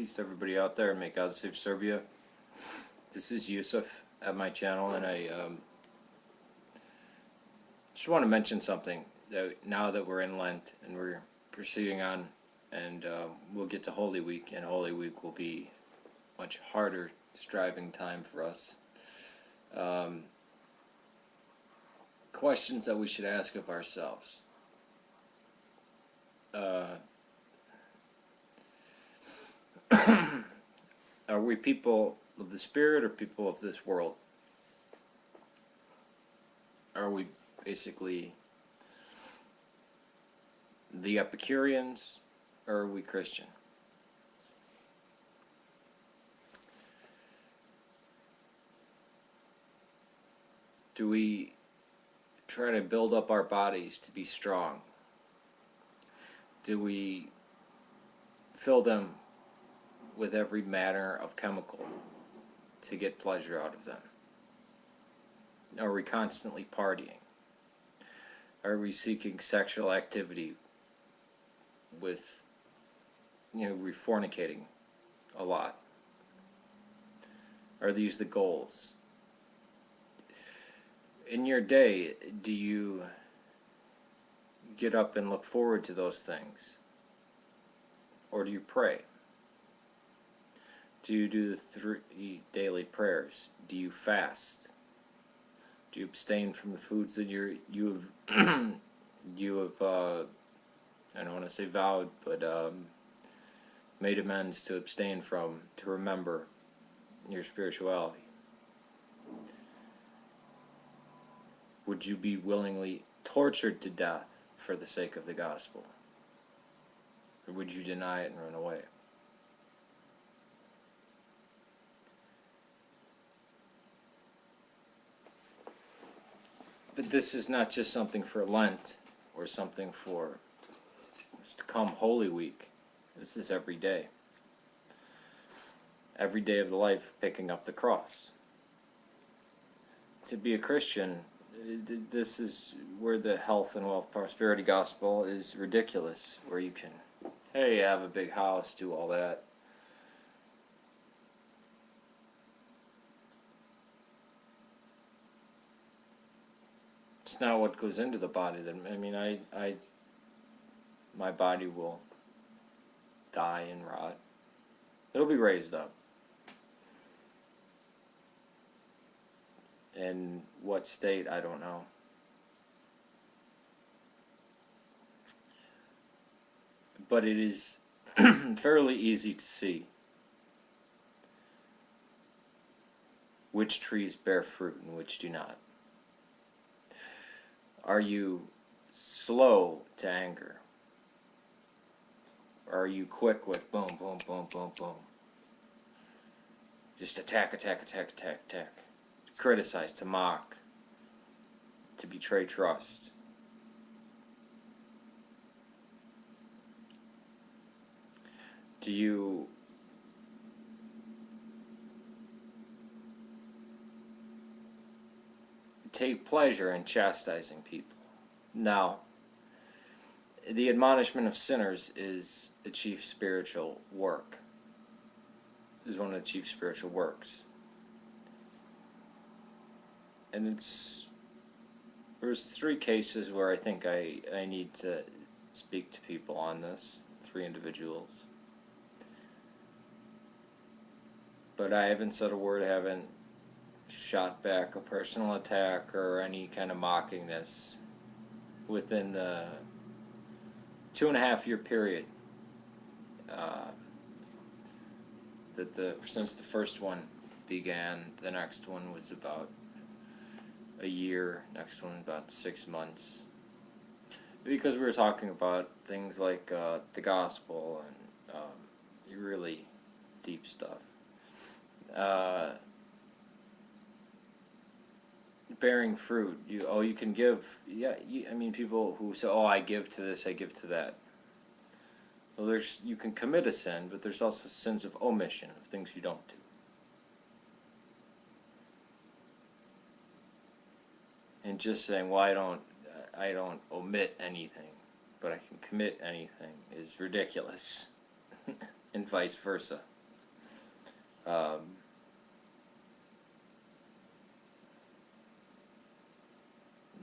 Peace to everybody out there. May God save Serbia. This is Yusef at my channel, and I just want to mention something. That now that we're in Lent and we're proceeding on, and we'll get to Holy Week, and Holy Week will be much harder striving time for us. Questions that we should ask of ourselves. Are we people of the Spirit or people of this world? Are we basically the Epicureans, or are we Christian? Do we try to build up our bodies to be strong? Do we fill them with every manner of chemical to get pleasure out of them? Are we constantly partying? Are we seeking sexual activity with, we're fornicating a lot? Are these the goals? In your day, do you get up and look forward to those things? Or do you pray? Do you do the 3 daily prayers? Do you fast? Do you abstain from the foods that you have I don't want to say vowed, but made amends to abstain from, to remember your spirituality? Would you be willingly tortured to death for the sake of the gospel? Or would you deny it and run away? But this is not just something for Lent or something for what's to come Holy Week. This is every day. Every day of the life, picking up the cross. To be a Christian, this is where the health and wealth prosperity gospel is ridiculous, where you can, hey, have a big house, do all that. It's not what goes into the body. My body will die and rot. It'll be raised up. In what state, I don't know. But it is fairly easy to see which trees bear fruit and which do not. Are you slow to anger? Or are you quick with boom, boom, boom, boom, boom? Just attack, attack, attack, attack, attack. To criticize, to mock, to betray trust. Do you take pleasure in chastising people? Now, the admonishment of sinners is a chief spiritual work. Is one of the chief spiritual works. And there's 3 cases where I think I need to speak to people on this, 3 individuals. But I haven't said a word, I haven't shot back a personal attack or any kind of mockingness within the 2.5-year period since the first one began. The next one was about a year, next one about 6 months, because we were talking about things like the gospel and really deep stuff. Bearing fruit. You can give. Yeah, people who say, oh, I give to this, I give to that. Well, you can commit a sin, but there's also sins of omission, of things you don't do. And just saying, well, I don't omit anything, but I can commit anything, is ridiculous. and vice versa.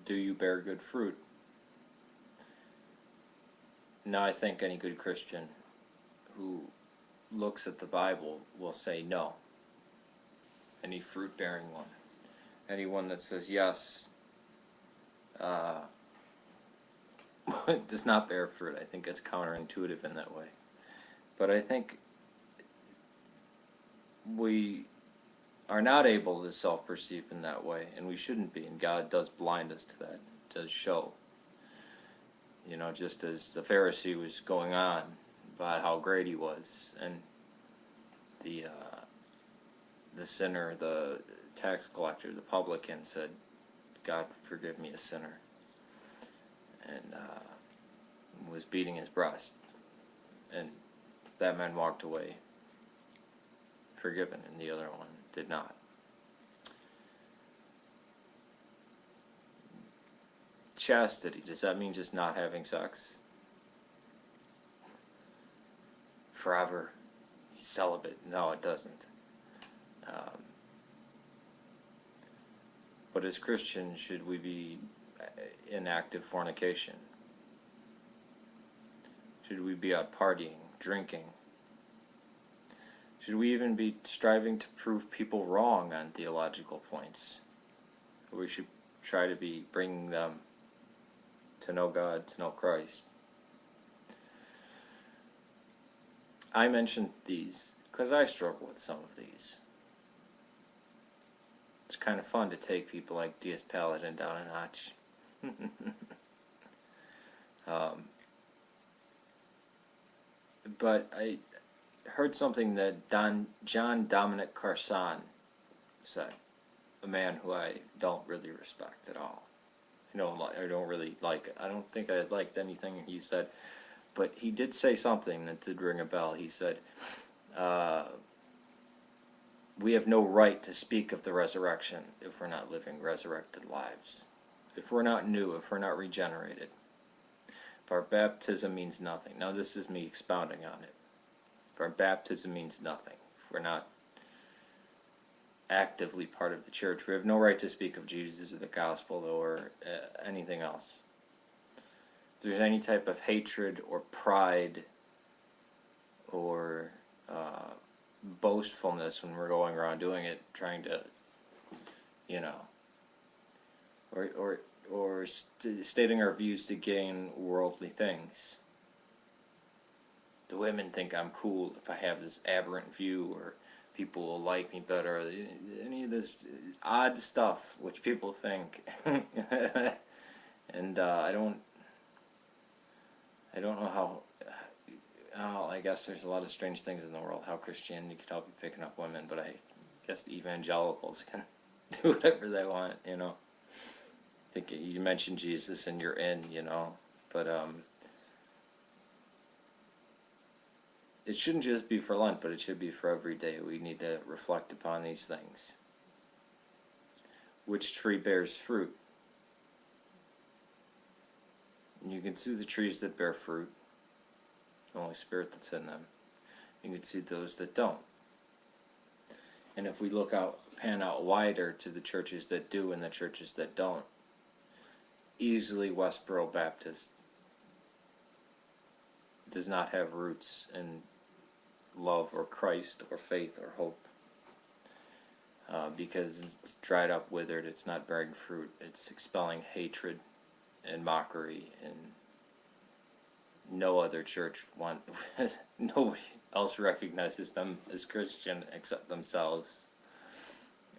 Do you bear good fruit? Now, I think any good Christian who looks at the Bible will say no. Any fruit-bearing one. Anyone that says yes does not bear fruit. I think it's counterintuitive in that way. But I think we are not able to self-perceive in that way, and we shouldn't be, and God does blind us to that. It does show. You know, just as the Pharisee was going on about how great he was, and the sinner, the tax collector, the publican said, God, forgive me, a sinner, and was beating his breast. And that man walked away forgiven, and the other one did not. Chastity, does that mean just not having sex? Forever, celibate? No, it doesn't. But as Christians, should we be in active fornication? Should we be out partying, drinking? Should we even be striving to prove people wrong on theological points? Or we should try to be bringing them to know God, to know Christ. I mentioned these because I struggle with some of these. It's kind of fun to take people like D.S. Paladin down a notch. But I heard something that John Dominic Carson said, a man who I don't really respect at all. I don't really like it. I don't think I liked anything he said, but he did say something that did ring a bell. He said, we have no right to speak of the resurrection if we're not living resurrected lives. If we're not new, if we're not regenerated. If our baptism means nothing. Now this is me expounding on it. If our baptism means nothing, if we're not actively part of the church, we have no right to speak of Jesus or the gospel or anything else. If there's any type of hatred or pride or boastfulness when we're going around doing it, trying to, or stating our views to gain worldly things. The women think I'm cool if I have this aberrant view, or people will like me better. Any of this odd stuff which people think, and I don't know how. I guess there's a lot of strange things in the world. How Christianity could help you picking up women, but I guess the evangelicals can do whatever they want. I think you mentioned Jesus and you're in. But it shouldn't just be for Lent, but it should be for every day. We need to reflect upon these things. Which tree bears fruit? And you can see the trees that bear fruit, the Holy Spirit that's in them. You can see those that don't. And if we pan out wider to the churches that do and the churches that don't, easily Westboro Baptist does not have roots in love or Christ or faith or hope, because it's dried up, withered, it's not bearing fruit, it's expelling hatred and mockery, and no other church nobody else recognizes them as Christian except themselves.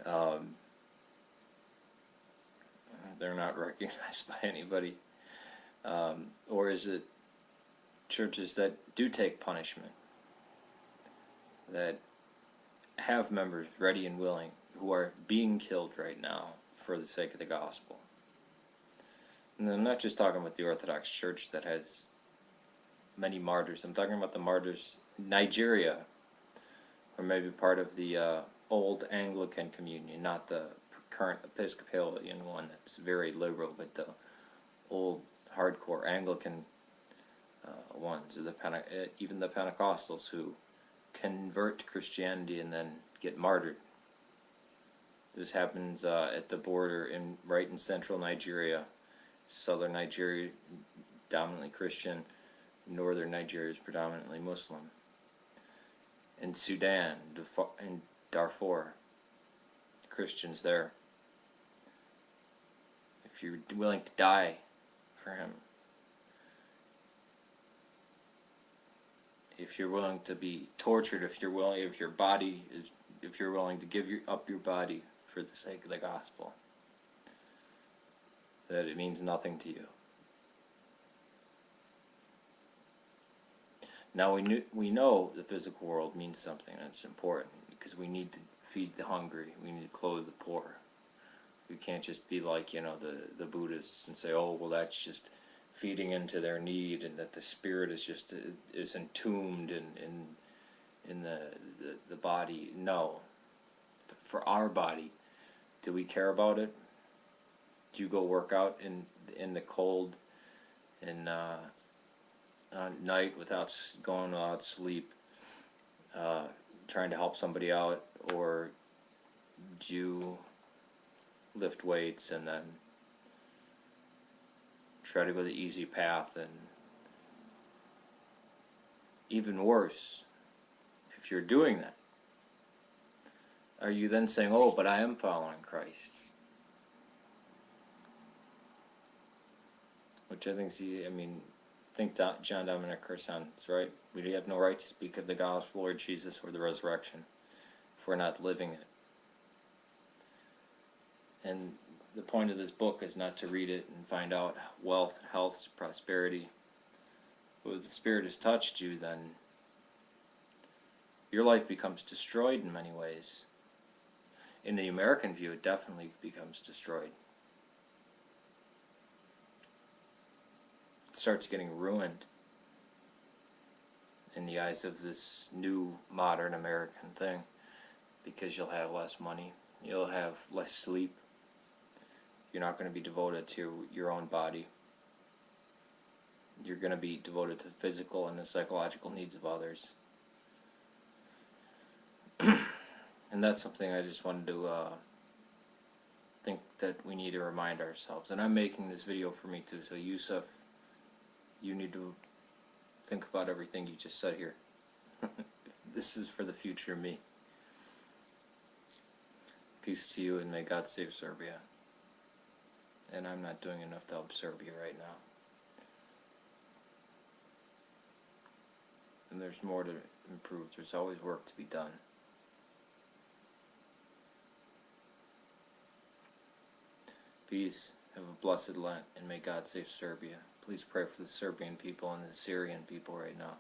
They're not recognized by anybody. Or is it churches that do take punishment, that have members ready and willing who are being killed right now for the sake of the gospel? And I'm not just talking about the Orthodox Church that has many martyrs. I'm talking about the martyrs in Nigeria, or maybe part of the old Anglican communion, not the current Episcopalian one that's very liberal, but the old hardcore Anglican ones, or even the Pentecostals who convert to Christianity and then get martyred. This happens at the border right in central Nigeria. Southern Nigeria, dominantly Christian. Northern Nigeria is predominantly Muslim. In Sudan, in Darfur, Christians there. If you're willing to die for him, if you're willing to be tortured, if you're willing to give up your body for the sake of the gospel, that it means nothing to you. Now we know the physical world means something, and it's important because we need to feed the hungry, we need to clothe the poor. We can't just be like, the Buddhists and say, oh, well, that's just feeding into their need, and that the spirit is just is entombed in the body. No. For our body, do we care about it? Do you go work out in the cold and night without sleep, trying to help somebody out, or do you lift weights and then try to go the easy path? And even worse, if you're doing that, are you then saying, oh, but I am following Christ? Which I think John Dominic Cressant's right. We have no right to speak of the gospel or Jesus or the resurrection if we're not living it. And the point of this book is not to read it and find out wealth, health, prosperity. But if the Spirit has touched you, then your life becomes destroyed in many ways. In the American view, it definitely becomes destroyed. It starts getting ruined in the eyes of this new modern American thing, because you'll have less money, you'll have less sleep, you're not going to be devoted to your own body, you're going to be devoted to the physical and the psychological needs of others. And that's something I just wanted to think that we need to remind ourselves. And I'm making this video for me too, so Yusef, you need to think about everything you just said here. This is for the future me. Peace to you, and may God save Serbia. And I'm not doing enough to help Serbia right now. And there's more to improve. There's always work to be done. Peace. Have a blessed Lent, and may God save Serbia. Please pray for the Serbian people and the Syrian people right now.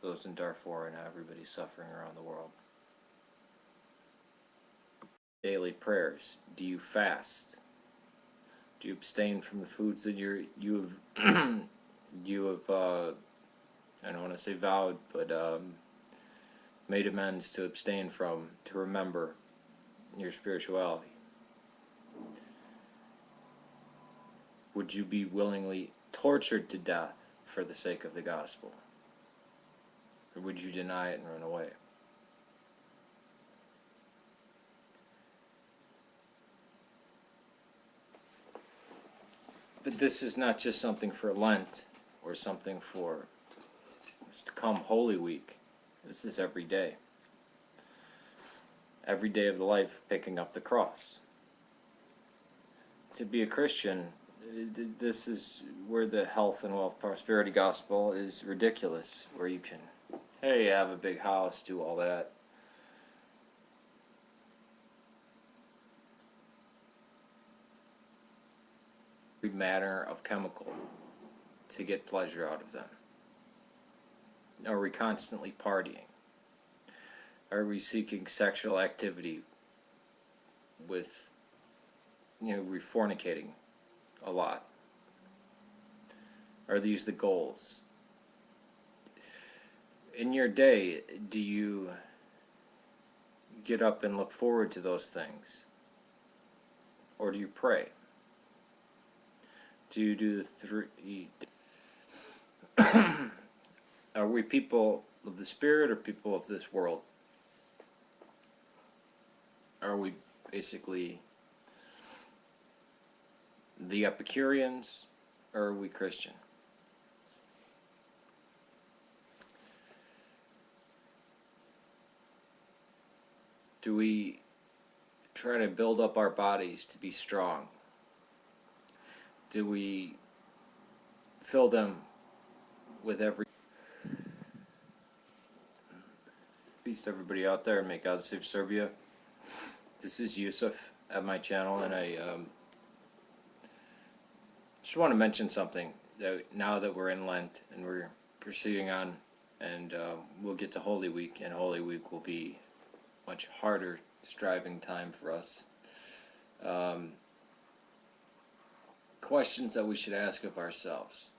Those in Darfur and everybody suffering around the world. Daily prayers. Do you fast? Do you abstain from the foods that you have I don't want to say vowed, but made amends to abstain from, to remember your spirituality? Would you be willingly tortured to death for the sake of the gospel? Or would you deny it and run away? But this is not just something for Lent or something for to come Holy Week. This is every day. Every day of the life, picking up the cross. To be a Christian, this is where the health and wealth prosperity gospel is ridiculous, where you can, hey, have a big house, do all that. Every manner of chemical to get pleasure out of them. Are we constantly partying? Are we seeking sexual activity with, we're fornicating a lot? Are these the goals? In your day, do you get up and look forward to those things? Or do you pray? Do you do the three? Are we people of the Spirit or people of this world? Are we basically the Epicureans, or are we Christian? Do we try to build up our bodies to be strong? Do we fill them with every peace to everybody out there, and may God save Serbia? This is Yusef at my channel, and I just want to mention something that now that we're in Lent and we're proceeding on, and we'll get to Holy Week, and Holy Week will be much harder striving time for us. Questions that we should ask of ourselves.